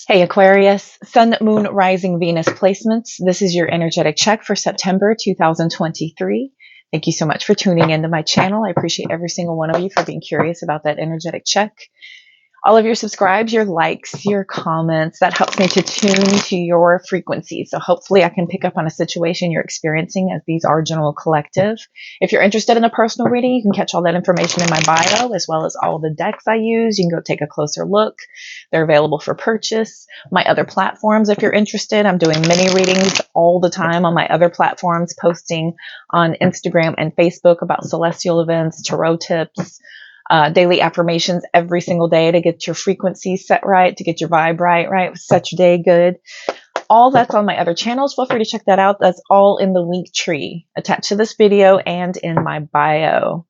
Hey Aquarius, Sun, Moon, Rising, Venus placements. This is your energetic check for September 2023. Thank you so much for tuning into my channel. I appreciate every single one of you for being curious about that energetic check. All of your subscribes, your likes, your comments, that helps me to tune to your frequency. So hopefully I can pick up on a situation you're experiencing, as these are general collective. If you're interested in a personal reading, you can catch all that information in my bio, as well as all the decks I use. You can go take a closer look. They're available for purchase. My other platforms, if you're interested, I'm doing mini readings all the time on my other platforms, posting on Instagram and Facebook about celestial events, tarot tips, daily affirmations every single day to get your frequency set right, to get your vibe right, set your day good. All that's on my other channels. Feel free to check that out. That's all in the link tree attached to this video and in my bio.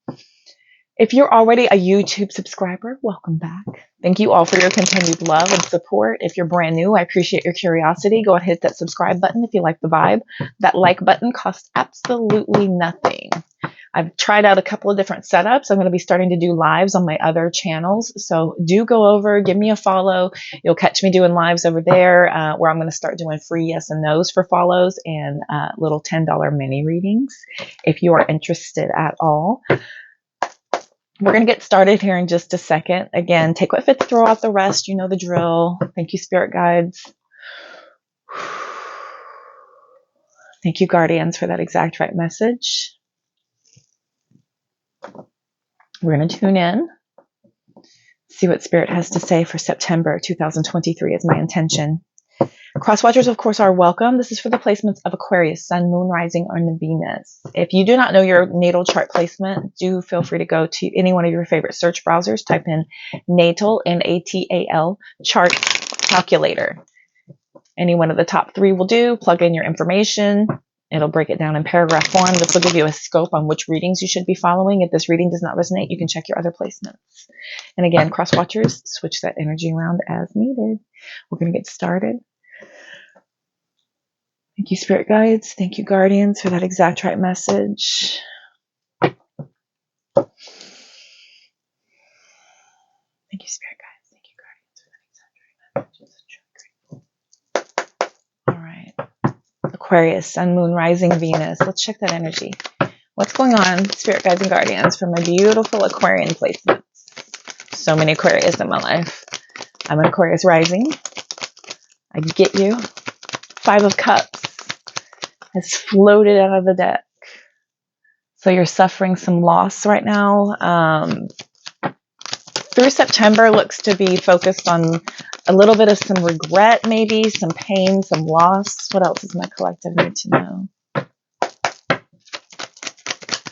If you're already a YouTube subscriber, welcome back. Thank you all for your continued love and support. If you're brand new, I appreciate your curiosity. Go ahead and hit that subscribe button if you like the vibe. That like button costs absolutely nothing. I've tried out a couple of different setups. I'm going to be starting to do lives on my other channels. So do go over, give me a follow. You'll catch me doing lives over there where I'm going to start doing free yes and no's for follows and little $10 mini readings if you are interested at all. We're going to get started here in just a second. Again, take what fits, throw out the rest. You know the drill. Thank you, spirit guides. Thank you, guardians, for that exact right message. We're going to tune in, see what Spirit has to say for September 2023 is my intention. Cross watchers, of course, are welcome. This is for the placements of Aquarius, Sun, Moon, Rising, and Venus. If you do not know your natal chart placement, do feel free to go to any one of your favorite search browsers. Type in natal, N-A-T-A-L, chart calculator. Any one of the top three will do. Plug in your information. It'll break it down in paragraph form. This will give you a scope on which readings you should be following. If this reading does not resonate, you can check your other placements. And again, cross watchers, switch that energy around as needed. We're going to get started. Thank you, spirit guides. Thank you, guardians, for that exact right message. Thank you, spirit guides. Thank you, guardians, for that exact right message. All right. Aquarius, Sun, Moon, Rising, Venus. Let's check that energy. What's going on, spirit guides and guardians, for my beautiful Aquarian placements? So many Aquarius in my life. I'm an Aquarius rising. I get you. 5 of Cups has floated out of the deck. So you're suffering some loss right now. Through September looks to be focused on a little bit of some regret, maybe some pain, some loss. What else does my collective need to know?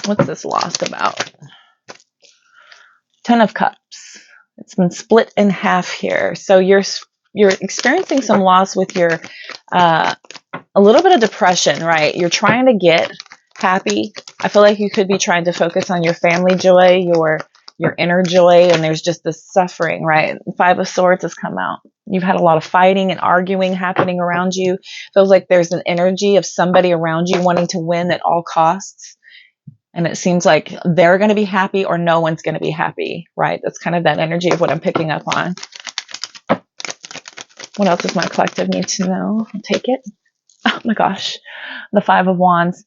What's this loss about? 10 of Cups. It's been split in half here. So you're experiencing some loss with your a little bit of depression, right? You're trying to get happy. I feel like you could be trying to focus on your family joy, your inner joy, and there's just this suffering, right? 5 of Swords has come out. You've had a lot of fighting and arguing happening around you. Feels like there's an energy of somebody around you wanting to win at all costs. And it seems like they're going to be happy or no one's going to be happy, right? That's kind of that energy of what I'm picking up on. What else does my collective need to know? I'll take it. Oh my gosh. The 5 of Wands.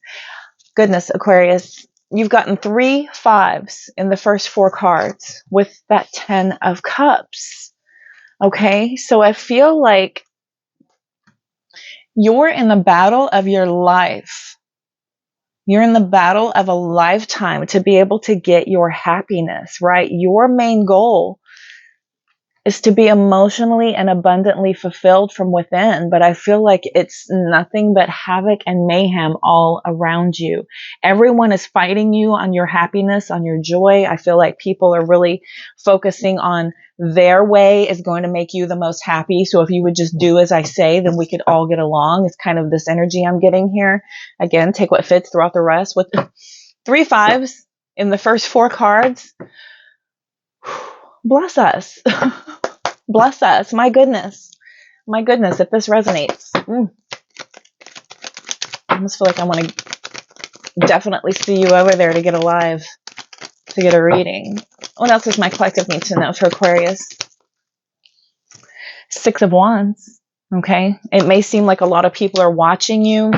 Goodness, Aquarius. You've gotten 3 5s in the first 4 cards with that 10 of Cups. Okay, so I feel like you're in the battle of your life. You're in the battle of a lifetime to be able to get your happiness, right? Your main goal is to be emotionally and abundantly fulfilled from within. But I feel like it's nothing but havoc and mayhem all around you. Everyone is fighting you on your happiness, on your joy. I feel like people are really focusing on their way is going to make you the most happy. So if you would just do as I say, then we could all get along. It's kind of this energy I'm getting here. Again, take what fits throughout the rest. With 3 5s in the first 4 cards. Bless us. Bless us. My goodness. My goodness, if this resonates. I almost feel like I want to definitely see you over there to get a live, to get a reading. What else does my collective need to know for Aquarius? Six of Wands. Okay. It may seem like a lot of people are watching you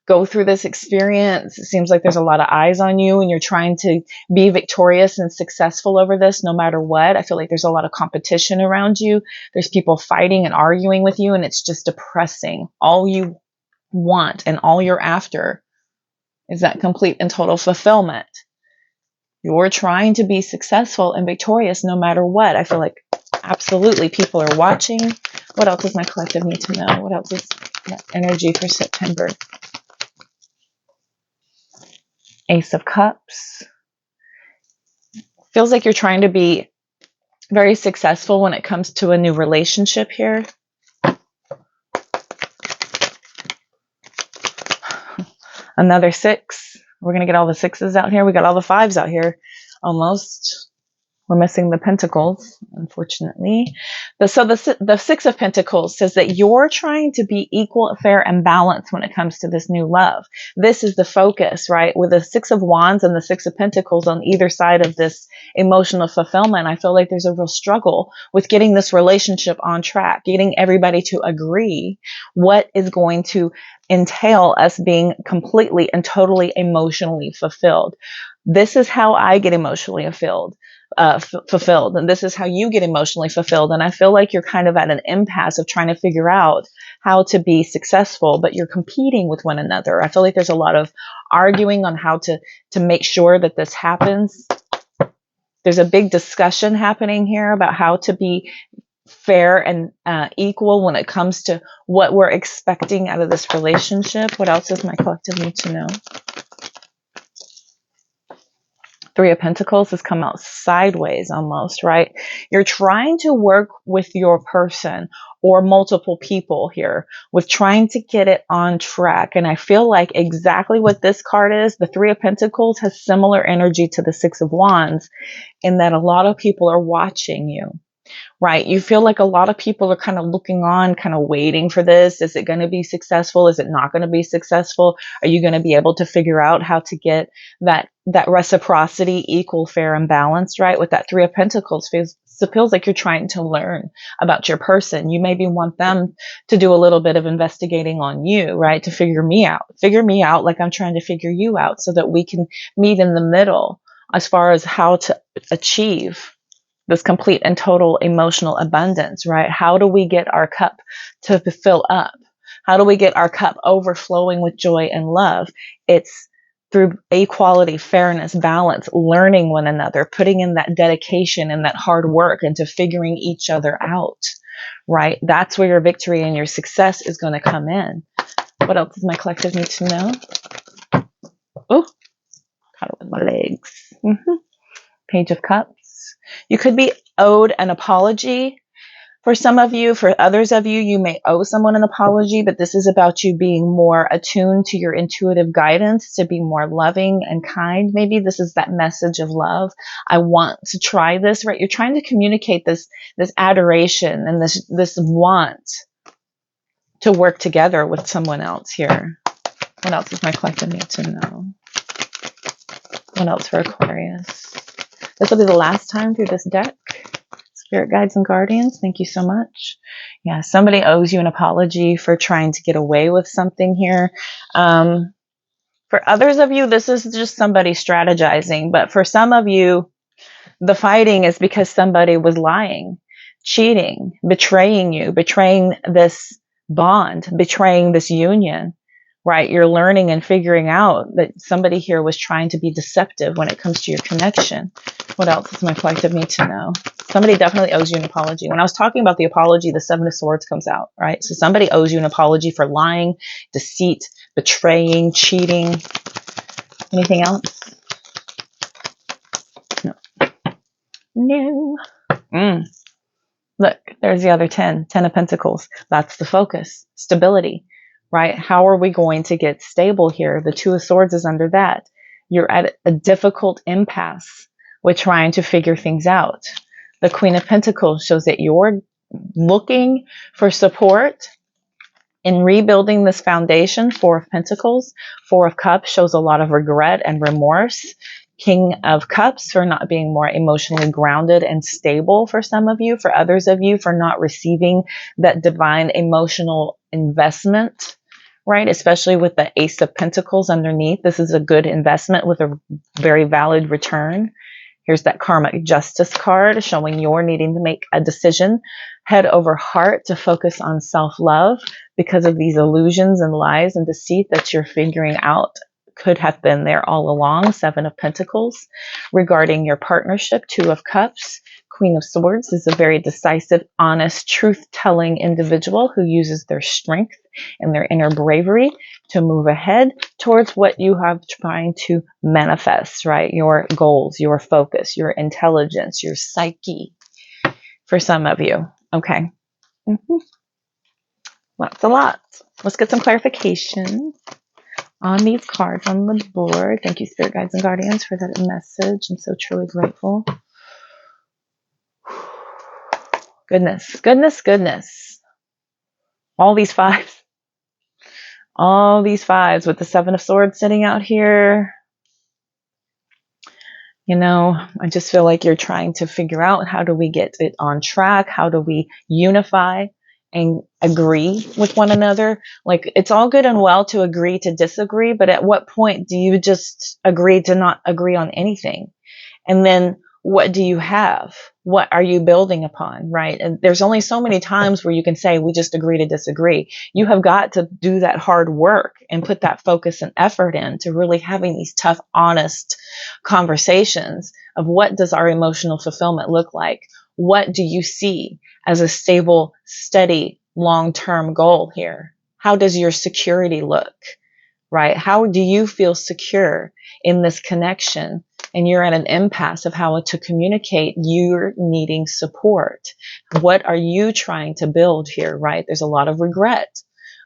go through this experience. It seems like there's a lot of eyes on you and you're trying to be victorious and successful over this no matter what. I feel like there's a lot of competition around you. There's people fighting and arguing with you, and it's just depressing. All you want and all you're after is that complete and total fulfillment. You're trying to be successful and victorious no matter what. I feel like absolutely people are watching. What else does my collective need to know? What else is that energy for September? Ace of Cups. Feels like you're trying to be very successful when it comes to a new relationship here. Another 6. We're going to get all the 6s out here. We got all the 5s out here almost. We're missing the Pentacles, unfortunately. So the 6 of Pentacles says that you're trying to be equal, fair, and balanced when it comes to this new love. This is the focus, right? With the 6 of Wands and the 6 of Pentacles on either side of this emotional fulfillment, I feel like there's a real struggle with getting this relationship on track, getting everybody to agree what is going to entail us being completely and totally emotionally fulfilled. This is how I get emotionally fulfilled. And this is how you get emotionally fulfilled. And I feel like you're kind of at an impasse of trying to figure out how to be successful, but you're competing with one another. I feel like there's a lot of arguing on how to make sure that this happens. There's a big discussion happening here about how to be fair and equal when it comes to what we're expecting out of this relationship. What else does my collective need to know? 3 of Pentacles has come out sideways almost, right? You're trying to work with your person or multiple people here with trying to get it on track. And I feel like exactly what this card is, the 3 of Pentacles has similar energy to the 6 of Wands in that a lot of people are watching you. Right? You feel like a lot of people are kind of looking on, kind of waiting for this. Is it going to be successful? Is it not going to be successful? Are you going to be able to figure out how to get that reciprocity, equal, fair, and balanced, right? With that 3 of Pentacles, feels like you're trying to learn about your person. You maybe want them to do a little bit of investigating on you, right? To figure me out like I'm trying to figure you out so that we can meet in the middle as far as how to achieve this complete and total emotional abundance, right? How do we get our cup to fill up? How do we get our cup overflowing with joy and love? It's through equality, fairness, balance, learning one another, putting in that dedication and that hard work into figuring each other out, right? That's where your victory and your success is going to come in. What else does my collective need to know? Oh, caught it with my legs. Page of Cups. You could be owed an apology. For some of you, for others of you, you may owe someone an apology, but this is about you being more attuned to your intuitive guidance, to be more loving and kind. Maybe this is that message of love. I want to try this, right? You're trying to communicate this adoration and this want to work together with someone else here. What else does my collective need to know? What else for Aquarius? This will be the last time through this deck. Spirit guides and guardians, thank you so much. Yeah, somebody owes you an apology for trying to get away with something here. For others of you, this is just somebody strategizing. But for some of you, the fighting is because somebody was lying, cheating, betraying you, betraying this bond, betraying this union. Right? You're learning and figuring out that somebody here was trying to be deceptive when it comes to your connection. What else does my collective need to know? Somebody definitely owes you an apology. When I was talking about the apology, the 7 of Swords comes out, right? So somebody owes you an apology for lying, deceit, betraying, cheating. Anything else? No. Look, there's the other 10 of Pentacles. That's the focus. Stability. Right? How are we going to get stable here? The 2 of Swords is under that. You're at a difficult impasse with trying to figure things out. The Queen of Pentacles shows that you're looking for support in rebuilding this foundation. 4 of Pentacles, 4 of Cups shows a lot of regret and remorse. King of Cups for not being more emotionally grounded and stable for some of you. For others of you, for not receiving that divine emotional investment, right? Especially with the Ace of Pentacles underneath. This is a good investment with a very valid return. Here's that karmic justice card showing you're needing to make a decision head over heart to focus on self-love because of these illusions and lies and deceit that you're figuring out could have been there all along. Seven of Pentacles. Regarding your partnership, Two of Cups. Queen of Swords is a very decisive, honest, truth-telling individual who uses their strength and their inner bravery to move ahead towards what you have trying to manifest, right? Your goals, your focus, your intelligence, your psyche for some of you. Okay. That's a lot. Let's get some clarification on these cards on the board. Thank you, Spirit Guides and Guardians, for that message. I'm so truly grateful. Goodness, goodness, goodness. All these fives. All these fives with the Seven of Swords sitting out here. You know, I just feel like you're trying to figure out, how do we get it on track? How do we unify and agree with one another? Like, it's all good and well to agree to disagree, but at what point do you just agree to not agree on anything? And then what do you have? What are you building upon, right? And there's only so many times where you can say, we just agree to disagree. You have got to do that hard work and put that focus and effort into really having these tough, honest conversations of, what does our emotional fulfillment look like? What do you see as a stable, steady, long-term goal here? How does your security look, right? How do you feel secure in this connection? And you're at an impasse of how to communicate you're needing support. What are you trying to build here, right? There's a lot of regret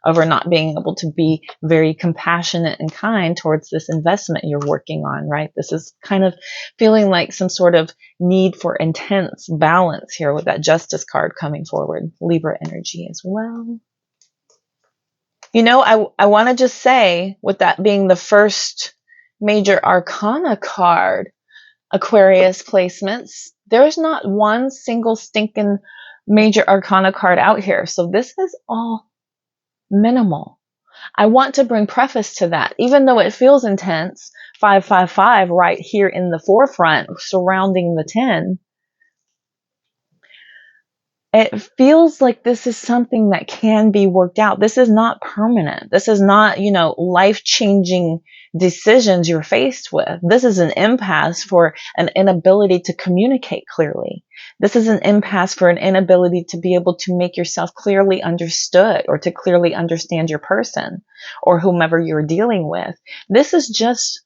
over not being able to be very compassionate and kind towards this investment you're working on, right? This is kind of feeling like some sort of need for intense balance here with that Justice card coming forward. Libra energy as well. You know, I want to just say, with that being the first major arcana card, Aquarius placements, there's not one single stinking major arcana card out here. So this is all minimal. I want to bring preface to that. Even though it feels intense, 555 right here in the forefront surrounding the 10, it feels like this is something that can be worked out. This is not permanent. This is not, you know, life-changing decisions you're faced with. This is an impasse for an inability to communicate clearly. This is an impasse for an inability to be able to make yourself clearly understood, or to clearly understand your person or whomever you're dealing with. This is just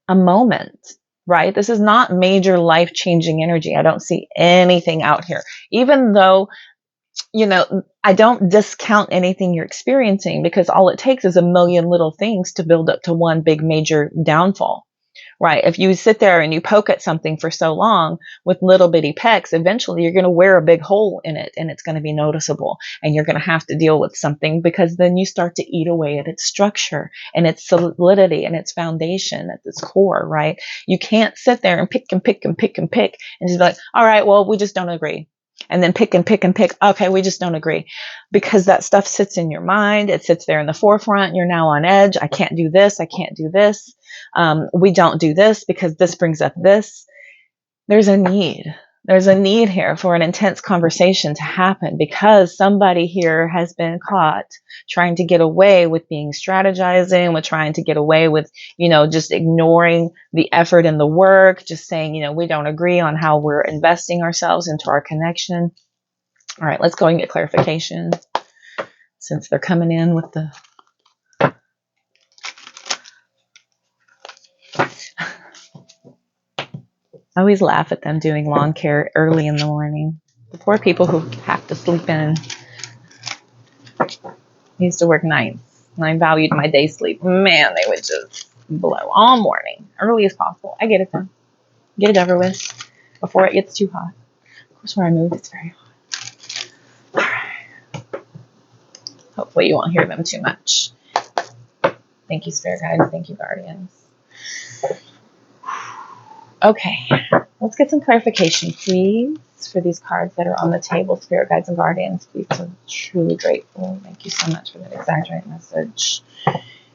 a moment. Right? This is not major life-changing energy. I don't see anything out here. Even though, you know, I don't discount anything you're experiencing, because all it takes is a million little things to build up to one big major downfall. Right? If you sit there and you poke at something for so long with little bitty pecks, eventually you're going to wear a big hole in it, and it's going to be noticeable, and you're going to have to deal with something, because then you start to eat away at its structure and its solidity and its foundation at its core, right? You can't sit there and pick and pick and pick and pick and just be like, all right, well, we just don't agree. And then pick and pick and pick. Okay, we just don't agree. Because that stuff sits in your mind. It sits there in the forefront. You're now on edge. I can't do this. I can't do this. We don't do this because this brings up this. There's a need. There's a need here for an intense conversation to happen, because somebody here has been caught trying to get away with being strategizing, with trying to get away with, you know, just ignoring the effort and the work, just saying, you know, we don't agree on how we're investing ourselves into our connection. All right, let's go and get clarification, since they're coming in with the I always laugh at them doing lawn care early in the morning. The poor people who have to sleep in. I used to work nights, and I valued my day sleep. Man, they would just blow all morning, early as possible. I get it done. Get it over with before it gets too hot. Of course, where I moved, it's very hot. All right. Hopefully you won't hear them too much. Thank you, Spirit Guides. Thank you, Guardians. Okay, let's get some clarification, please, for these cards that are on the table. Spirit guides and guardians, please. I'm truly grateful. Thank you so much for that exact right message.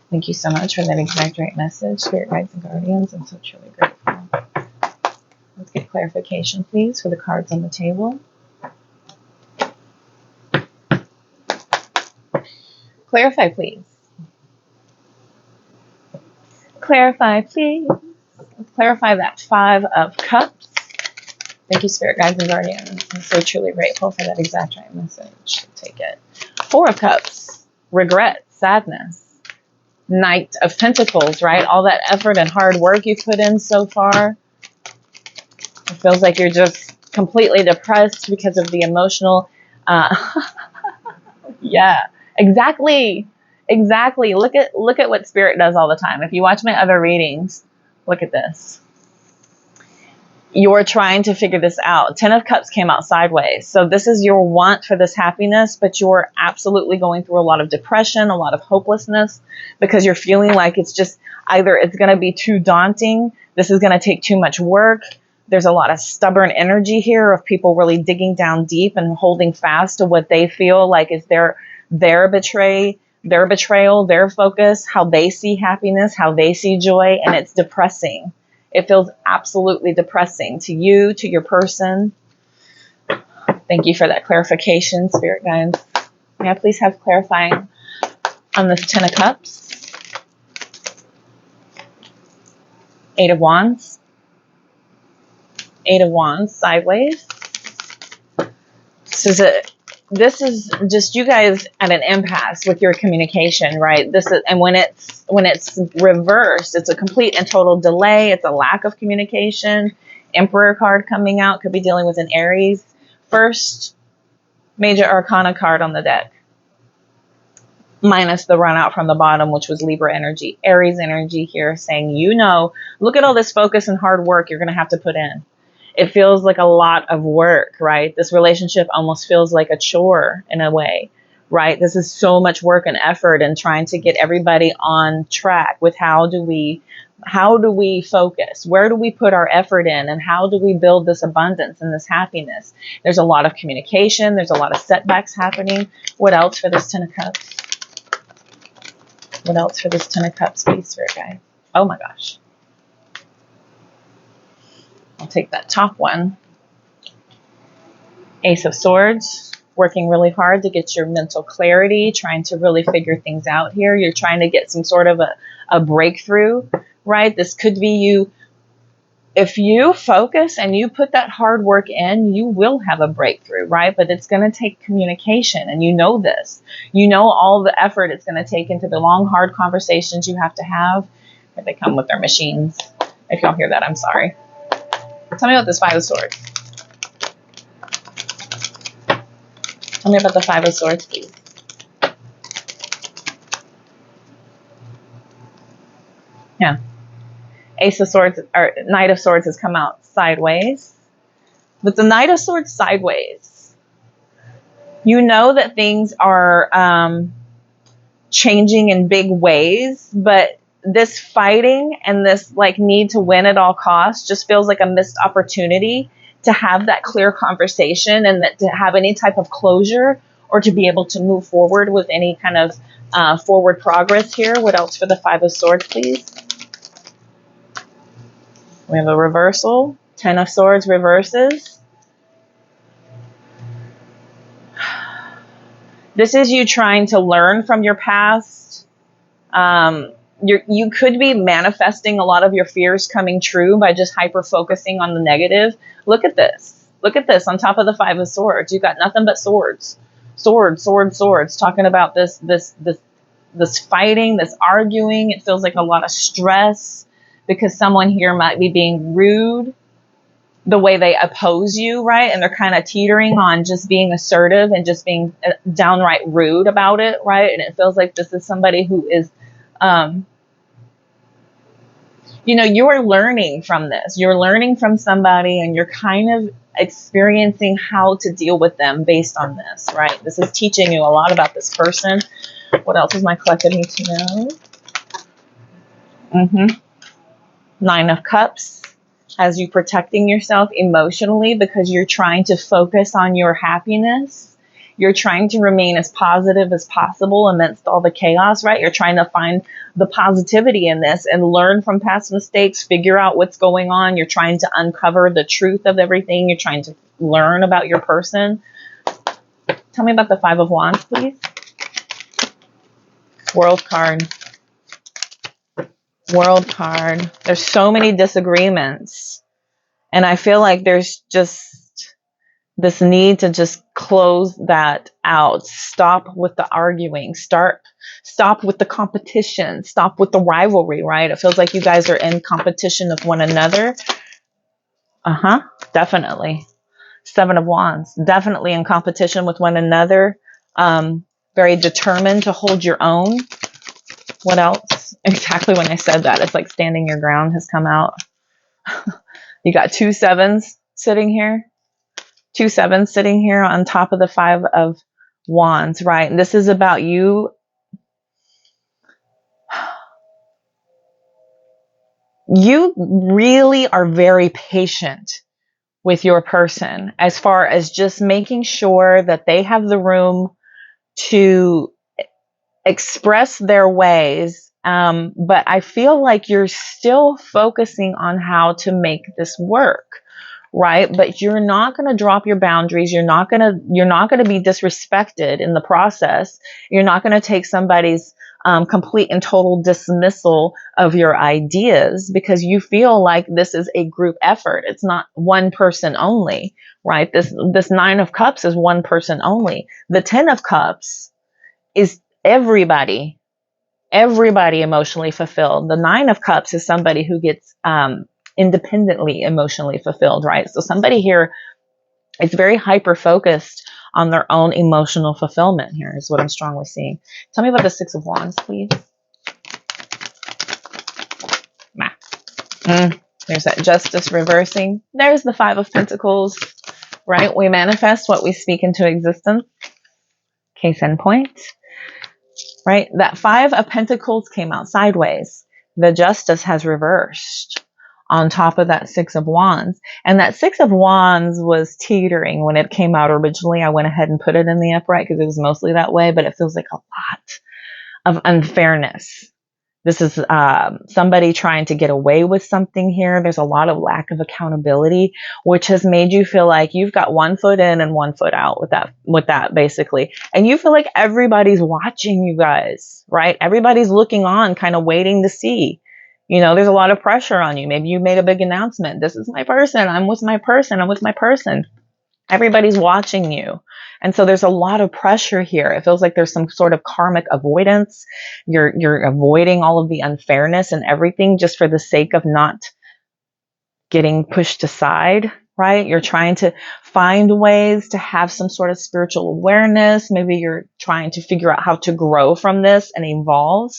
Thank you so much for that exact right message, Spirit guides and guardians. I'm so truly grateful. Let's get clarification, please, for the cards on the table. Clarify, please. Clarify, please. Let's clarify that 5 of Cups. Thank you, Spirit guides and guardians. I'm so truly grateful for that exact right message. Take it. 4 of Cups. Regret, sadness. Knight of Pentacles, right? All that effort and hard work you've put in so far. It feels like you're just completely depressed because of the emotional. Yeah, exactly. Exactly. Look at what Spirit does all the time. If you watch my other readings, look at this. You're trying to figure this out. 10 of Cups came out sideways. So this is your want for this happiness, but you're absolutely going through a lot of depression, a lot of hopelessness, because you're feeling like it's just either it's going to be too daunting, this is going to take too much work. There's a lot of stubborn energy here of people really digging down deep and holding fast to what they feel like is their betrayal, their focus, how they see happiness, how they see joy, and it's depressing. It feels absolutely depressing to you, to your person. Thank you for that clarification, Spirit guides. May I please have clarifying on this 10 of Cups? 8 of Wands. 8 of Wands sideways. This is just you guys at an impasse with your communication, right? And when it's reversed, it's a complete and total delay. It's a lack of communication. Emperor card coming out, could be dealing with an Aries. First major arcana card on the deck, minus the run out from the bottom, which was Libra energy. Aries energy here saying, look at all this focus and hard work you're going to have to put in. It feels like a lot of work, right? This relationship almost feels like a chore in a way, right? This is so much work and effort and trying to get everybody on track with how do we focus? Where do we put our effort in? And how do we build this abundance and this happiness? There's a lot of communication. There's a lot of setbacks happening. What else for this 10 of Cups? What else for this 10 of Cups, please, Spirit guide? Oh my gosh. I'll take that top one. Ace of Swords, working really hard to get your mental clarity, trying to really figure things out here. You're trying to get some sort of a breakthrough, right? This could be you. If you focus and you put that hard work in, you will have a breakthrough, right? But it's going to take communication, and you know this. You know all the effort it's going to take into the long, hard conversations you have to have. Here they come with their machines. If y'all hear that, I'm sorry. Tell me about this 5 of Swords. Tell me about the 5 of Swords, please. Yeah. Ace of Swords, or Knight of Swords has come out sideways. But the Knight of Swords sideways, you know that things are changing in big ways, but this fighting and this need to win at all costs just feels like a missed opportunity to have that clear conversation and that to have any type of closure or to be able to move forward with any kind of forward progress here. What else for the 5 of Swords, please? We have a reversal. 10 of Swords reverses. This is you trying to learn from your past. You could be manifesting a lot of your fears coming true by just hyper-focusing on the negative. Look at this. Look at this on top of the 5 of Swords. You've got nothing but swords. Swords, swords, swords. Talking about this fighting, this arguing. It feels like a lot of stress because someone here might be being rude the way they oppose you, right? And they're kind of teetering on just being assertive and just being downright rude about it, right? And it feels like this is somebody who is you're learning from this. You're learning from somebody and you're kind of experiencing how to deal with them based on this, right? This is teaching you a lot about this person. What else does my collective need to know? 9 of Cups. has you protecting yourself emotionally because you're trying to focus on your happiness. You're trying to remain as positive as possible amidst all the chaos, right? You're trying to find the positivity in this and learn from past mistakes, figure out what's going on. You're trying to uncover the truth of everything. You're trying to learn about your person. Tell me about the Five of Wands, please. World card. World card. There's so many disagreements. And I feel like there's just this need to just close that out. Stop with the arguing. Stop with the competition. Stop with the rivalry, right? It feels like you guys are in competition with one another. Definitely. Seven of Wands. Definitely in competition with one another. Very determined to hold your own. What else? Exactly when I said that, it's like standing your ground has come out. You got 2 sevens sitting here. 2 sevens sitting here on top of the Five of Wands, right? And this is about you. You really are very patient with your person as far as just making sure that they have the room to express their ways. But I feel like you're still focusing on how to make this work. Right? But you're not going to drop your boundaries. You're not going to be disrespected in the process. You're not going to take somebody's complete and total dismissal of your ideas because you feel like this is a group effort. It's not one person only, right? This Nine of Cups is one person only. The Ten of Cups is everybody emotionally fulfilled. The Nine of Cups is somebody who gets, independently emotionally fulfilled, right? So somebody here is very hyper focused on their own emotional fulfillment here is what I'm strongly seeing. Tell me about the Six of Wands, please. There's that Justice reversing. There's the Five of Pentacles, right? We manifest what we speak into existence. Case in point, right? That Five of Pentacles came out sideways. The Justice has reversed on top of that Six of Wands. And that Six of Wands was teetering when it came out originally. I went ahead and put it in the upright because it was mostly that way, but it feels like a lot of unfairness. This is somebody trying to get away with something here. There's a lot of lack of accountability, which has made you feel like you've got 1 foot in and 1 foot out with that basically. And you feel like everybody's watching you guys, right? Everybody's looking on, kind of waiting to see. You know, there's a lot of pressure on you. Maybe you made a big announcement. This is my person. I'm with my person. I'm with my person. Everybody's watching you. And so there's a lot of pressure here. It feels like there's some sort of karmic avoidance. You're avoiding all of the unfairness and everything just for the sake of not getting pushed aside, right? You're trying to find ways to have some sort of spiritual awareness. Maybe you're trying to figure out how to grow from this and evolve.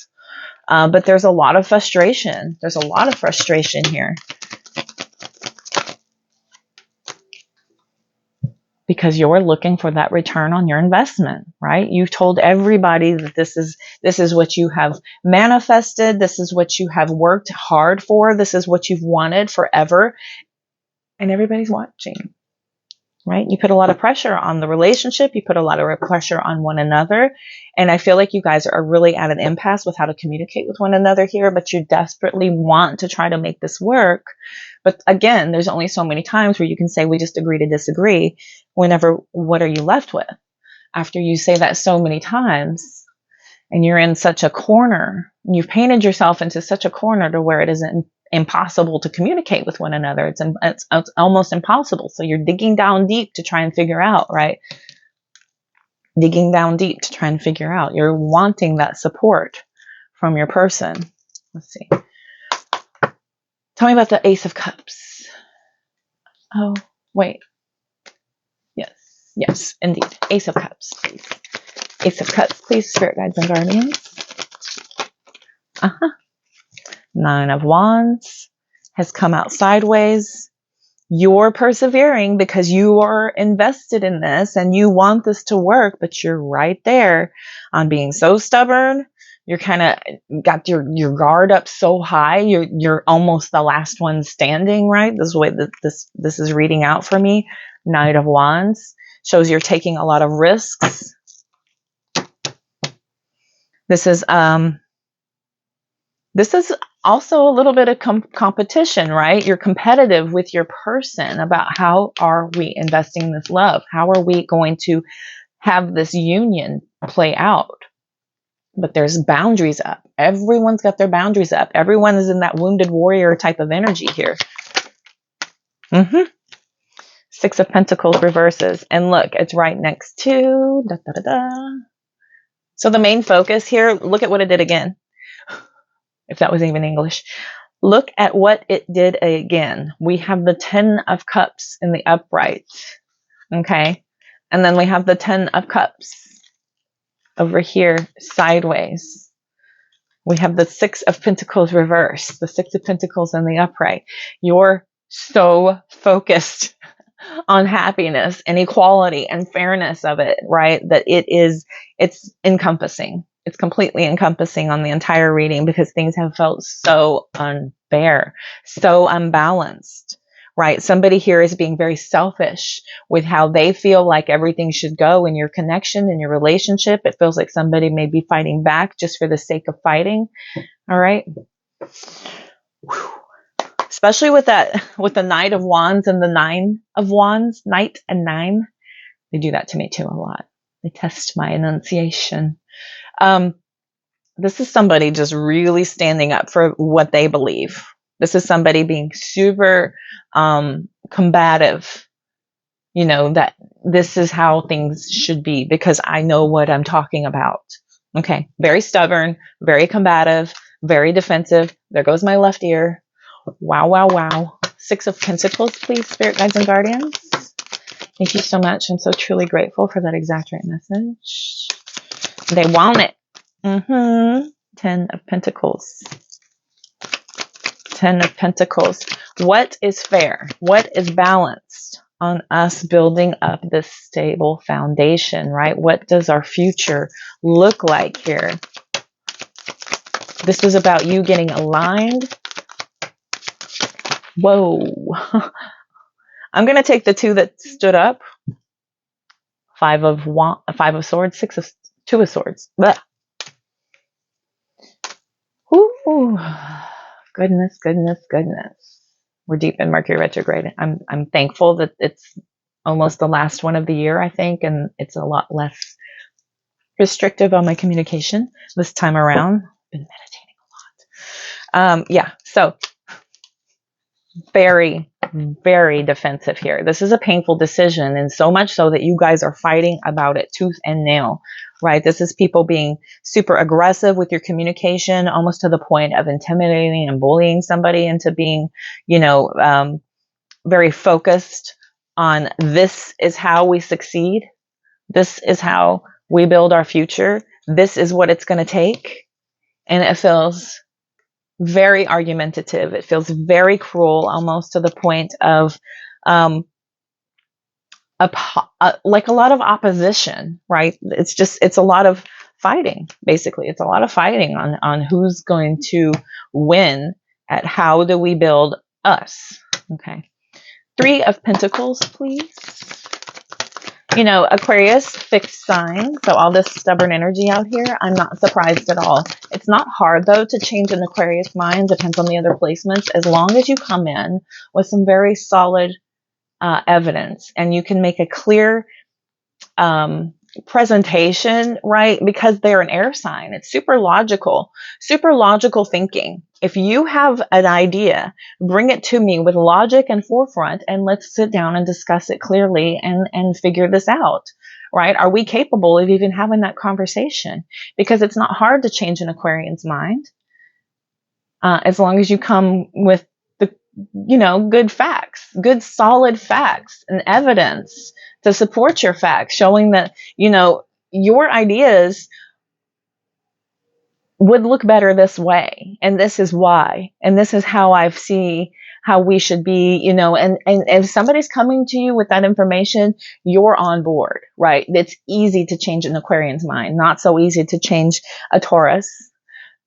But there's a lot of frustration. There's a lot of frustration here. Because you're looking for that return on your investment, right? You've told everybody that this is what you have manifested. This is what you have worked hard for. This is what you've wanted forever. And everybody's watching, right? You put a lot of pressure on the relationship. You put a lot of pressure on one another. And I feel like you guys are really at an impasse with how to communicate with one another here, but you desperately want to try to make this work. But again, there's only so many times where you can say, we just agree to disagree. Whenever, what are you left with? After you say that so many times and you're in such a corner, you've painted yourself into such a corner to where it isn't impossible to communicate with one another. It's almost impossible. So you're digging down deep to try and figure out, right? Digging down deep to try and figure out. You're wanting that support from your person. Let's see. Tell me about the Ace of Cups. Oh, wait. Yes, indeed. Ace of Cups, please. Ace of Cups, please. Spirit guides and guardians. Nine of Wands has come out sideways. You're persevering because you are invested in this and you want this to work, but you're right there on being so stubborn. You're kind of got your guard up so high. You're almost the last one standing, right? This is the way that this is reading out for me. Knight of Wands shows you're taking a lot of risks. This is also a little bit of competition, right? You're competitive with your person about how are we investing this love? How are we going to have this union play out? But there's boundaries up. Everyone's got their boundaries up. Everyone is in that wounded warrior type of energy here. Six of Pentacles reverses. And look, it's right next to... Da, da, da, da. So the main focus here, look at what it did again. If that was even English. Look at what it did again. We have the 10 of Cups in the upright. Okay? And then we have the 10 of Cups over here sideways. We have the 6 of Pentacles reversed. The 6 of Pentacles in the upright. You're so focused on happiness and equality and fairness of it, right? That it's encompassing. It's completely encompassing on the entire reading because things have felt so unfair, so unbalanced, right? Somebody here is being very selfish with how they feel like everything should go in your connection, in your relationship. It feels like somebody may be fighting back just for the sake of fighting. All right. Whew. Especially with the Knight of Wands and the 9 of Wands, Knight and 9. They do that to me too a lot. They test my enunciation. This is somebody just really standing up for what they believe. This is somebody being super combative. You know, that this is how things should be because I know what I'm talking about. Okay. Very stubborn, very combative, very defensive. There goes my left ear. Wow, wow, wow. 6 of Pentacles, please, Spirit Guides and Guardians. Thank you so much. I'm so truly grateful for that exact right message. They want it. 10 of Pentacles. 10 of Pentacles. What is fair? What is balanced on us building up this stable foundation, right? What does our future look like here? This is about you getting aligned. Whoa. I'm going to take the 2 that stood up. 5 of Swords, 2 of Swords. Blah. Ooh. Goodness, goodness, goodness. We're deep in Mercury retrograde. I'm thankful that it's almost the last one of the year, I think, and it's a lot less restrictive on my communication this time around. Been meditating a lot. Yeah, so very, very defensive here. This is a painful decision, and so much so that you guys are fighting about it tooth and nail, right? This is people being super aggressive with your communication, almost to the point of intimidating and bullying somebody into being, you know, very focused on this is how we succeed. This is how we build our future. This is what it's going to take. And it feels very argumentative. It feels very cruel, almost to the point of like a lot of opposition, right? It's a lot of fighting, basically. It's a lot of fighting on who's going to win at how do we build us. Okay. 3 of Pentacles, please. You know, Aquarius, fixed sign. So all this stubborn energy out here, I'm not surprised at all. It's not hard, though, to change an Aquarius mind. Depends on the other placements. As long as you come in with some very solid evidence and you can make a clear presentation, right? Because they're an air sign. It's super logical thinking. If you have an idea, bring it to me with logic and forefront, and let's sit down and discuss it clearly and figure this out, right? Are we capable of even having that conversation? Because it's not hard to change an Aquarian's mind, as long as you come with the, you know, good facts, good solid facts and evidence to support your facts, showing that, you know, your ideas would look better this way, and this is why, and this is how I see how we should be, you know, and if somebody's coming to you with that information, you're on board, right? It's easy to change an Aquarian's mind, not so easy to change a Taurus,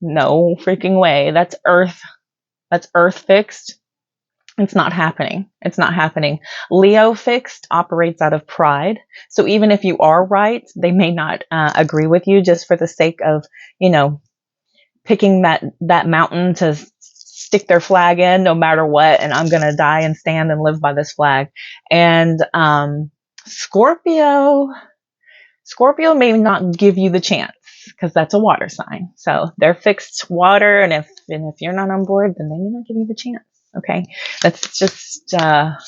No freaking way. That's Earth. That's Earth fixed. It's not happening. It's not happening. Leo fixed operates out of pride. So even if you are right, they may not agree with you just for the sake of, you know, picking that mountain to stick their flag in no matter what. And I'm going to die and stand and live by this flag. And Scorpio may not give you the chance because that's a water sign. So they're fixed water. And if you're not on board, then they may not give you the chance. Okay. That's just, and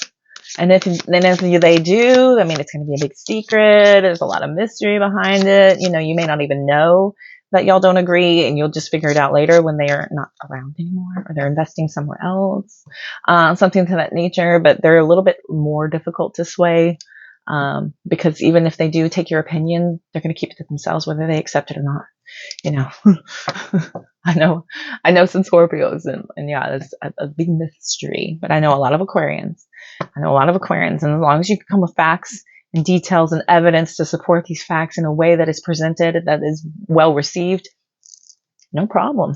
if they do, I mean, it's going to be a big secret. There's a lot of mystery behind it. You know, you may not even know that y'all don't agree, and you'll just figure it out later when they are not around anymore or they're investing somewhere else, something to that nature. But they're a little bit more difficult to sway, because even if they do take your opinion, they're going to keep it to themselves, whether they accept it or not. You know, I know some Scorpios, and yeah, it's a big mystery. But I know a lot of Aquarians. And as long as you can come with facts and details and evidence to support these facts in a way that is presented, that is well received, no problem.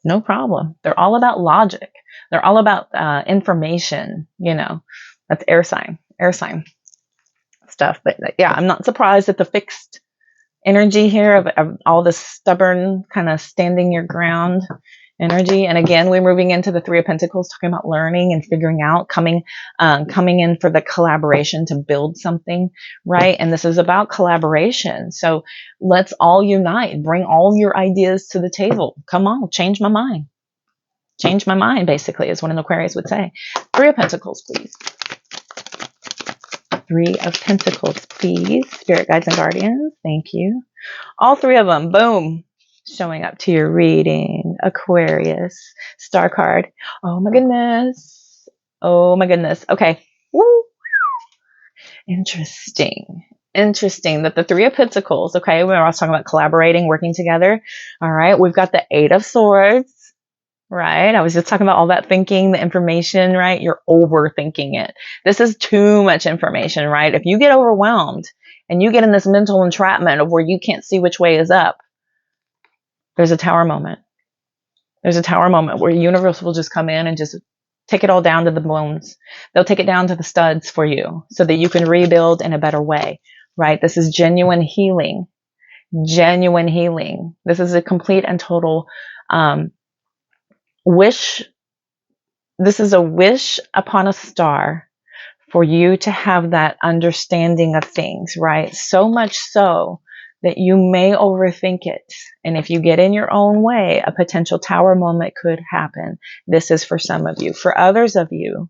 No problem. They're all about logic. They're all about information. You know, that's air sign stuff. But yeah, I'm not surprised at the fixed energy here of all this stubborn kind of standing your ground energy. And again, we're moving into the Three of Pentacles, talking about learning and figuring out, coming in for the collaboration to build something, right? And this is about collaboration. So let's all unite, bring all your ideas to the table. Come on, change my mind. Change my mind, basically, is what an Aquarius would say. Three of Pentacles, please. Three of Pentacles, please. Spirit guides and guardians, thank you. All three of them, boom. Showing up to your reading. Aquarius, star card. Oh my goodness. Oh my goodness. Okay. Woo. Interesting that the Three of Pentacles, okay, when I was talking about collaborating, working together. All right. We've got the Eight of Swords, right? I was just talking about all that thinking, the information, right? You're overthinking it. This is too much information, right? If you get overwhelmed and you get in this mental entrapment of where you can't see which way is up, there's a tower moment. There's a tower moment where the universe will just come in and just take it all down to the bones. They'll take it down to the studs for you so that you can rebuild in a better way, right? This is genuine healing. Genuine healing. This is a complete and total wish. This is a wish upon a star for you to have that understanding of things, right? So much so that you may overthink it. And if you get in your own way, a potential tower moment could happen. This is for some of you. For others of you,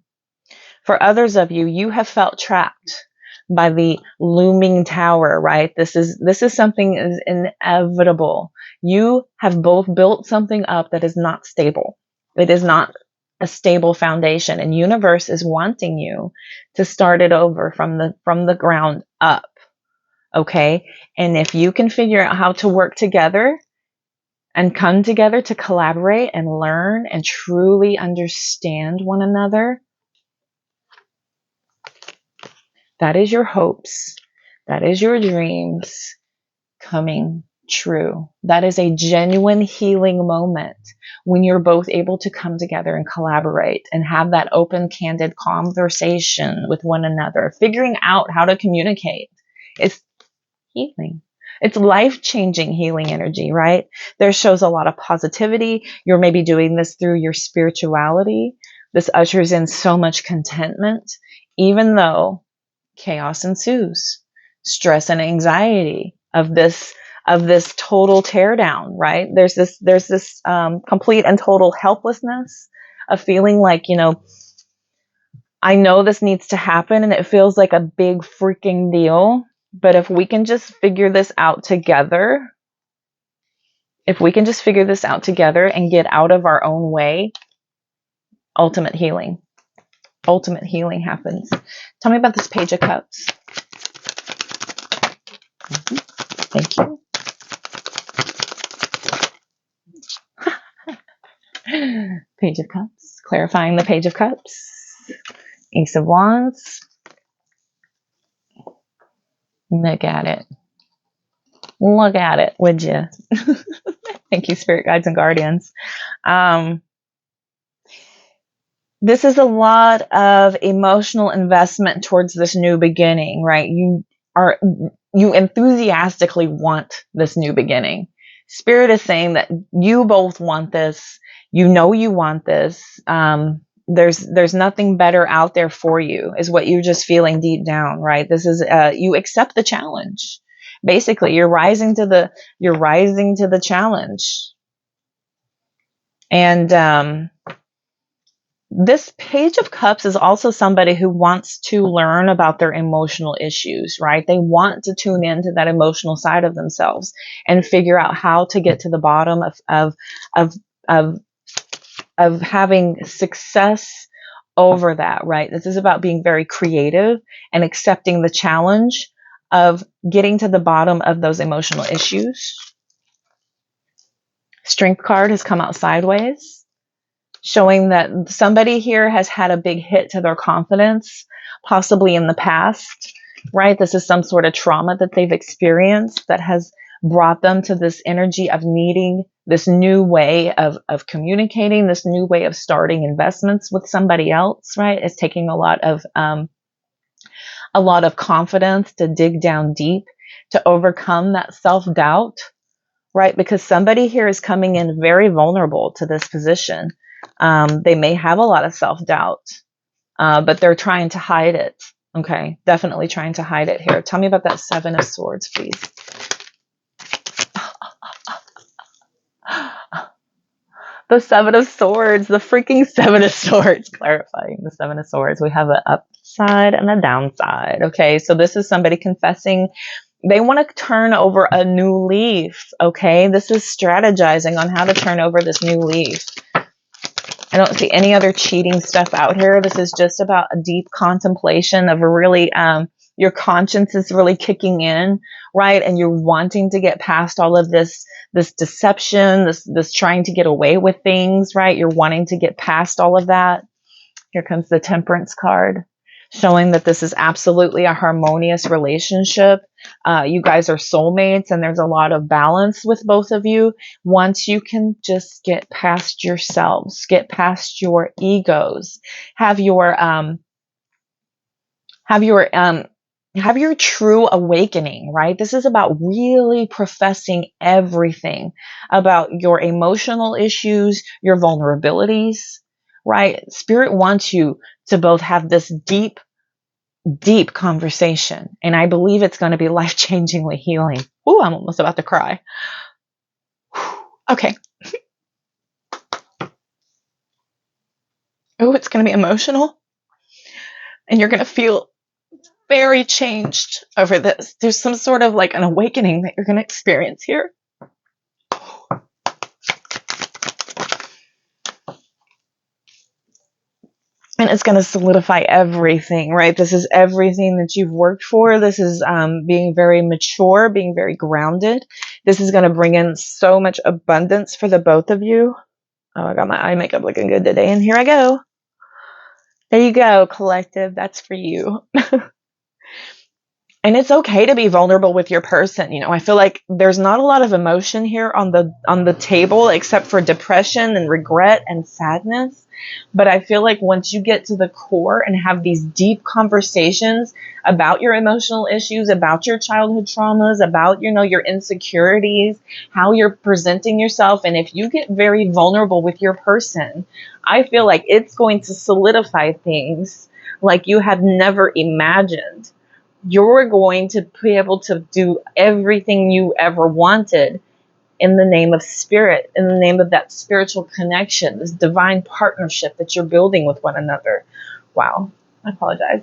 you have felt trapped by the looming tower, right? This is something that is inevitable. You have both built something up that is not stable. It is not a stable foundation, and universe is wanting you to start it over from the ground up. Okay. And if you can figure out how to work together and come together to collaborate and learn and truly understand one another, that is your hopes. That is your dreams coming true. That is a genuine healing moment when you're both able to come together and collaborate and have that open, candid conversation with one another, figuring out how to communicate. It's healing. It's life-changing healing energy, right? There shows a lot of positivity. You're maybe doing this through your spirituality. This ushers in so much contentment, even though chaos ensues, stress and anxiety of this total teardown, right? There's this complete and total helplessness of feeling like, I know this needs to happen and it feels like a big freaking deal. But if we can just figure this out together, and get out of our own way, ultimate healing happens. Tell me about this Page of Cups. Thank you. Page of Cups, clarifying the Page of Cups. Ace of Wands. Look at it, would you? Thank you, spirit guides and guardians. This is a lot of emotional investment towards this new beginning, right? You enthusiastically want this new beginning. Spirit is saying that you both want this. You know you want this. There's nothing better out there for you, is what you're just feeling deep down, right? This is you accept the challenge. Basically, you're rising to the challenge. And this Page of Cups is also somebody who wants to learn about their emotional issues, right? They want to tune into that emotional side of themselves and figure out how to get to the bottom of having success over that, right? This is about being very creative and accepting the challenge of getting to the bottom of those emotional issues. Strength card has come out sideways, showing that somebody here has had a big hit to their confidence, possibly in the past, right? This is some sort of trauma that they've experienced that has brought them to this energy of needing this new way of communicating, this new way of starting investments with somebody else, right? It's taking a lot of confidence to dig down deep, to overcome that self-doubt, right? Because somebody here is coming in very vulnerable to this position. They may have a lot of self-doubt, but they're trying to hide it. Okay, definitely trying to hide it here. Tell me about that Seven of Swords, please. The Seven of Swords, the freaking Seven of Swords, clarifying the Seven of Swords. We have an upside and a downside. Okay, so this is somebody confessing they want to turn over a new leaf. Okay, this is strategizing on how to turn over this new leaf. I don't see any other cheating stuff out here. This is just about a deep contemplation of a really, your conscience is really kicking in, right? And you're wanting to get past all of this deception, this trying to get away with things, right? You're wanting to get past all of that. Here comes the Temperance card, showing that this is absolutely a harmonious relationship. You guys are soulmates, and there's a lot of balance with both of you. Once you can just get past yourselves, get past your egos, have your true awakening, right? This is about really professing everything about your emotional issues, your vulnerabilities, right? Spirit wants you to both have this deep conversation. And I believe it's going to be life-changingly healing. Ooh, I'm almost about to cry. Okay. Oh, it's going to be emotional. And you're going to feel very changed over this. There's some sort of like an awakening that you're going to experience here. And it's going to solidify everything, right? This is everything that you've worked for. This is being very mature, being very grounded. This is going to bring in so much abundance for the both of you. Oh, I got my eye makeup looking good today. And here I go. There you go, collective. That's for you. And it's okay to be vulnerable with your person. You know, I feel like there's not a lot of emotion here on the table except for depression and regret and sadness. But I feel like once you get to the core and have these deep conversations about your emotional issues, about your childhood traumas, about, you know, your insecurities, how you're presenting yourself, and if you get very vulnerable with your person, I feel like it's going to solidify things like you had never imagined. You're going to be able to do everything you ever wanted in the name of spirit, in the name of that spiritual connection, this divine partnership that you're building with one another. Wow. I apologize.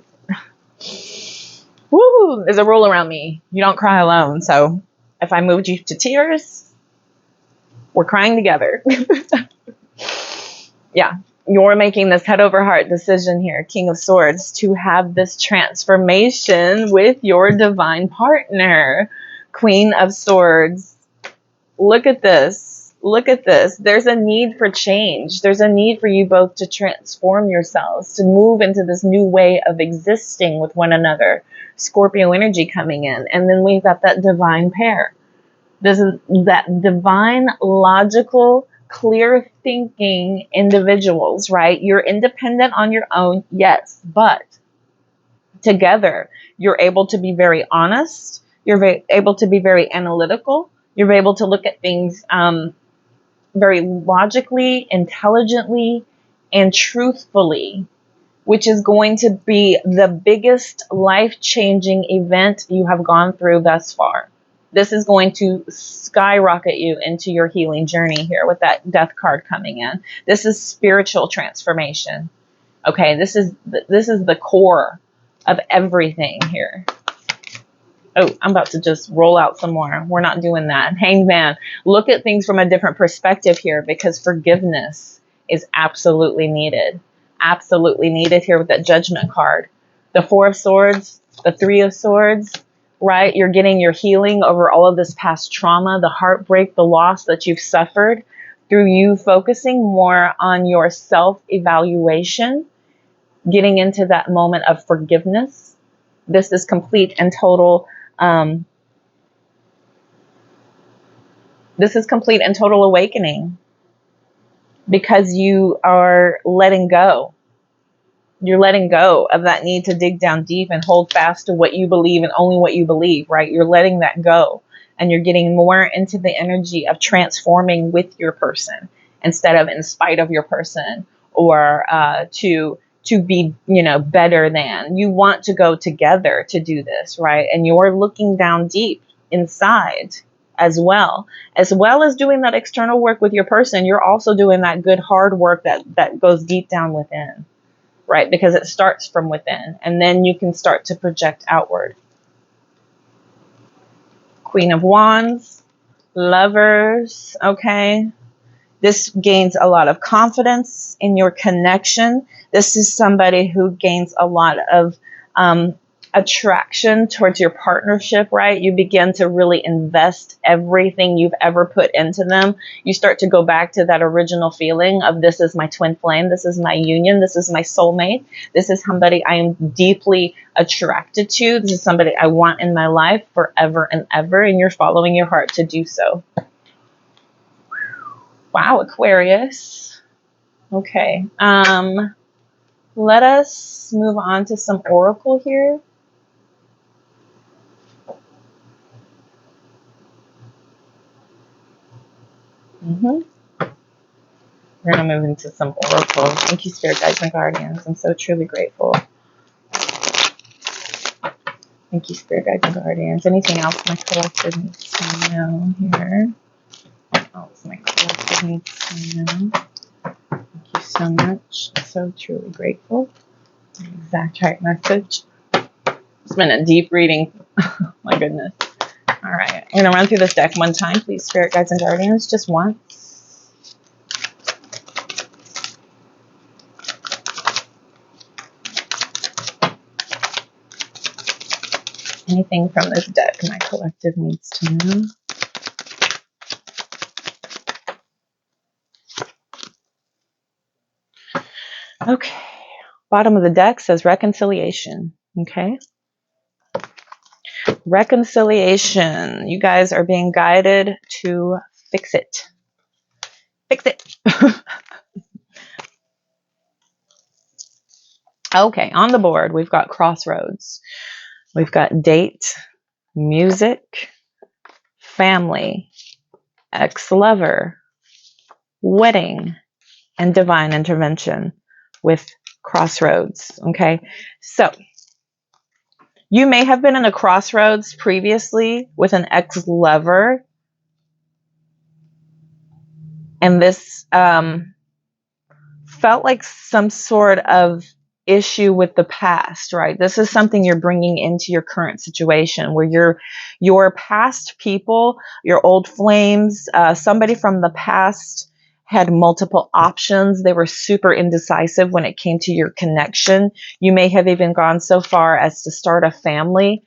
Woo! There's a rule around me. You don't cry alone. So if I moved you to tears, we're crying together. Yeah. You're making this head over heart decision here, King of Swords, to have this transformation with your divine partner, Queen of Swords. Look at this. Look at this. There's a need for change. There's a need for you both to transform yourselves, to move into this new way of existing with one another. Scorpio energy coming in. And then we've got that divine pair. This is that divine, logical, clear thinking individuals, right? You're independent on your own, yes, but together you're able to be very honest. You're able to be very analytical. You're able to look at things very logically, intelligently, and truthfully, which is going to be the biggest life-changing event you have gone through thus far. This is going to skyrocket you into your healing journey here with that death card coming in. This is spiritual transformation. Okay, this is the core of everything here. Oh, I'm about to just roll out some more. We're not doing that. Hanged Man, look at things from a different perspective here, because forgiveness is absolutely needed. Absolutely needed here with that Judgment card. The Four of Swords, the Three of Swords, right? You're getting your healing over all of this past trauma, the heartbreak, the loss that you've suffered through you focusing more on your self-evaluation, getting into that moment of forgiveness. This is complete and total this is complete and total awakening, because you are letting go. You're letting go of that need to dig down deep and hold fast to what you believe and only what you believe, right? You're letting that go, and you're getting more into the energy of transforming with your person instead of in spite of your person, or to be, better than. You want to go together to do this, right? And you're looking down deep inside as well as doing that external work with your person. You're also doing that good hard work that goes deep down within, right? Because it starts from within, and then you can start to project outward. Queen of Wands, Lovers, okay? This gains a lot of confidence in your connection. This is somebody who gains a lot of attraction towards your partnership, right? You begin to really invest everything you've ever put into them. You start to go back to that original feeling of, this is my twin flame, this is my union, this is my soulmate, this is somebody I am deeply attracted to, this is somebody I want in my life forever and ever, and you're following your heart to do so. Wow, Aquarius. Okay. Let us move on to some oracle here. We're going to move into some oracle. Thank you, Spirit Guides and Guardians. I'm so truly grateful. Thank you, Spirit Guides and Guardians. Anything else my collective needs to know here? What else my collective needs to know? Thank you so much. So truly grateful. Exact right message. It's been a deep reading. My goodness. All right. I'm going to run through this deck one time, please, Spirit Guides and Guardians. Just once. Anything from this deck my collective needs to know? Okay. Bottom of the deck says reconciliation. Okay. Reconciliation. You guys are being guided to fix it. Fix it. Okay. On the board, we've got crossroads. We've got date, music, family, ex-lover, wedding, and divine intervention with crossroads. Okay. So you may have been in a crossroads previously with an ex-lover, and this felt like some sort of issue with the past, right? This is something you're bringing into your current situation, where your past people, your old flames, somebody from the past had multiple options. They were super indecisive when it came to your connection. You may have even gone so far as to start a family,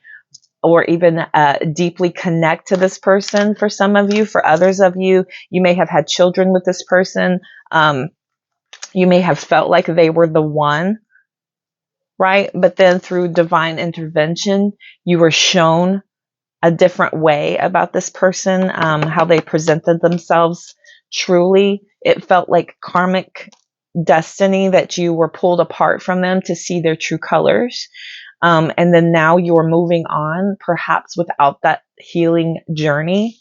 or even deeply connect to this person. For some of you, for others of you, you may have had children with this person. You may have felt like they were the one, right? But then through divine intervention, you were shown a different way about this person, how they presented themselves. Truly, it felt like karmic destiny that you were pulled apart from them to see their true colors. And then now you're moving on, perhaps without that healing journey.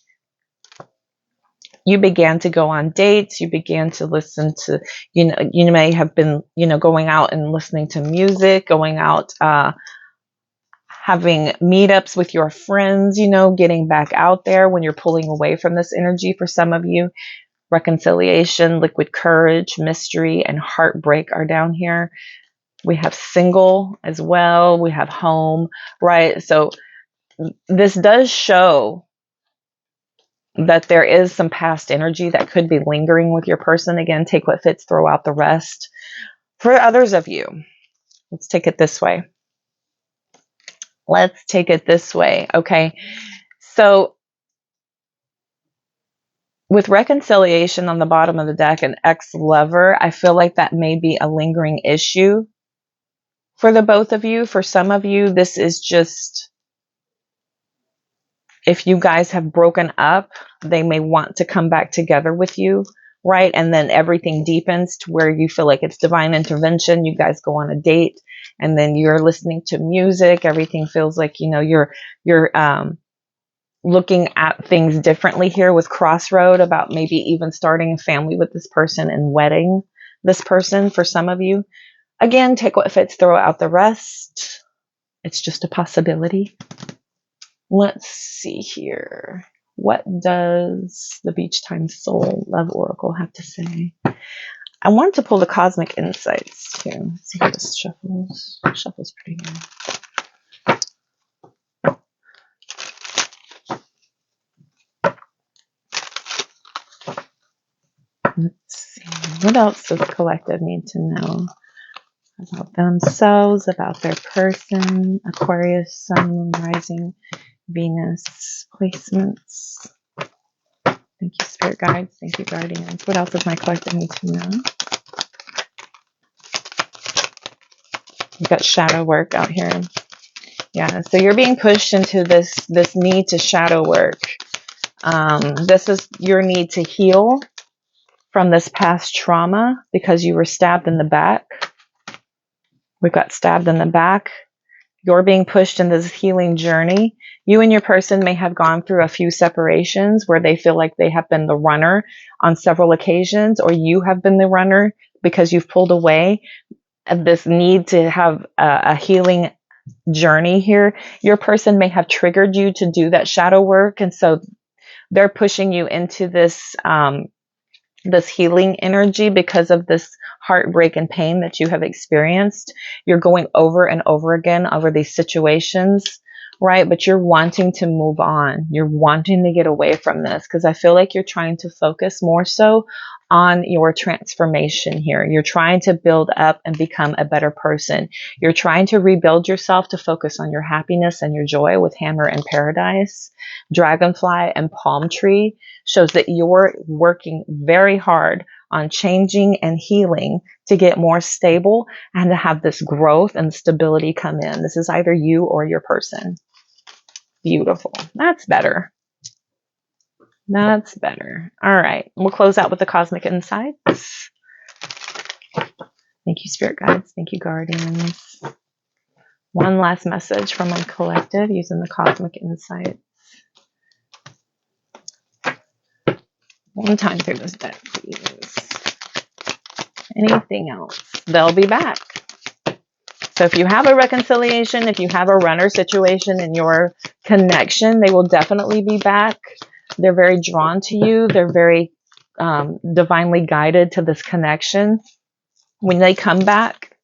You began to go on dates. You began to listen to, you may have been, going out and listening to music, going out, having meetups with your friends, getting back out there when you're pulling away from this energy. For some of you, reconciliation, liquid courage, mystery, and heartbreak are down here. We have single as well. We have home, right? So this does show that there is some past energy that could be lingering with your person. Again, take what fits, throw out the rest. For others of you, let's take it this way. Let's take it this way. Okay. So with reconciliation on the bottom of the deck and ex-lover, I feel like that may be a lingering issue for the both of you. For some of you, this is just, if you guys have broken up, they may want to come back together with you, right? And then everything deepens to where you feel like it's divine intervention. You guys go on a date and then you're listening to music. Everything feels like, you're looking at things differently here with Crossroad, about maybe even starting a family with this person and wedding this person for some of you. Again, take what fits, throw out the rest. It's just a possibility. Let's see here. What does the Beach Time Soul Love Oracle have to say? I want to pull the Cosmic Insights too. Let's see how this shuffles. Shuffles pretty good. Let's see. What else does the collective need to know about themselves, about their person? Aquarius, Sun, Moon, Rising, Venus placements. Thank you, Spirit Guides. Thank you, Guardians. What else does my collective need to know? You've got shadow work out here. Yeah, so you're being pushed into this need to shadow work. This is your need to heal from this past trauma because you were stabbed in the back. We've got stabbed in the back. You're being pushed in this healing journey. You and your person may have gone through a few separations where they feel like they have been the runner on several occasions, or you have been the runner because you've pulled away. This need to have a healing journey here. Your person may have triggered you to do that shadow work, and so they're pushing you into this this healing energy because of this heartbreak and pain that you have experienced. You're going over and over again over these situations, right? But you're wanting to move on. You're wanting to get away from this because I feel like you're trying to focus more so on your transformation here. You're trying to build up and become a better person. You're trying to rebuild yourself to focus on your happiness and your joy with Hammer and Paradise. Dragonfly and Palm Tree shows that you're working very hard on changing and healing to get more stable and to have this growth and stability come in. This is either you or your person. Beautiful. That's better. That's better. All right. We'll close out with the Cosmic Insights. Thank you, Spirit Guides. Thank you, Guardians. One last message from my collective using the Cosmic Insights. One time through this deck, please. Anything else? They'll be back. So if you have a reconciliation, if you have a runner situation in your connection, they will definitely be back. They're very drawn to you. They're very divinely guided to this connection. When they come back,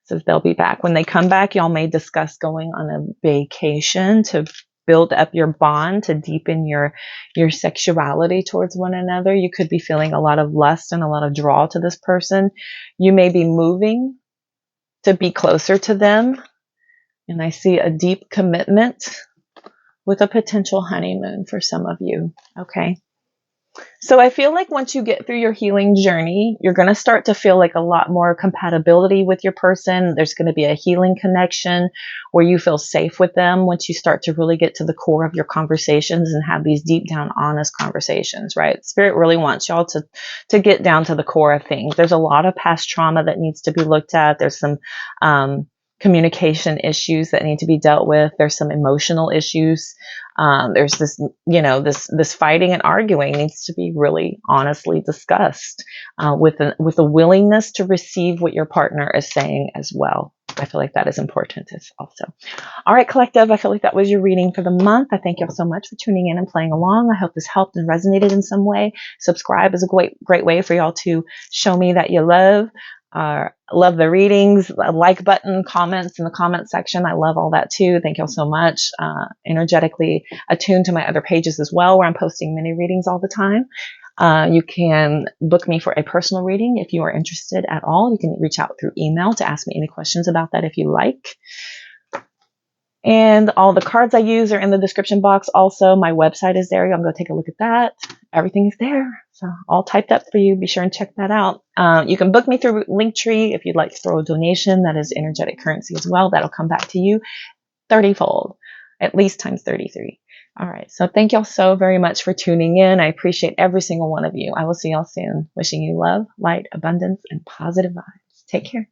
so they'll be back. When they come back, y'all may discuss going on a vacation to build up your bond, to deepen your sexuality towards one another. You could be feeling a lot of lust and a lot of draw to this person. You may be moving to be closer to them. And I see a deep commitment with a potential honeymoon for some of you. Okay. So I feel like once you get through your healing journey, you're going to start to feel like a lot more compatibility with your person. There's going to be a healing connection where you feel safe with them once you start to really get to the core of your conversations and have these deep down honest conversations, right? Spirit really wants y'all to get down to the core of things. There's a lot of past trauma that needs to be looked at. There's some communication issues that need to be dealt with. There's some emotional issues. There's this, this fighting and arguing needs to be really honestly discussed with a willingness to receive what your partner is saying as well. I feel like that is important as also. All right, collective, I feel like that was your reading for the month. I thank you all so much for tuning in and playing along. I hope this helped and resonated in some way. Subscribe is a great way for y'all to show me that you love the readings, like button, comments in the comment section. I love all that too. Thank y'all so much. Energetically attuned to my other pages as well, where I'm posting mini readings all the time. You can book me for a personal reading if you are interested at all. You can reach out through email to ask me any questions about that if you like. And all the cards I use are in the description box. Also, my website is there. I'm going to take a look at that. Everything is there. So all typed up for you. Be sure and check that out. You can book me through Linktree if you'd like to throw a donation. That is energetic currency as well. That'll come back to you 30-fold, at least times 33. All right. So thank y'all so very much for tuning in. I appreciate every single one of you. I will see y'all soon. Wishing you love, light, abundance, and positive vibes. Take care.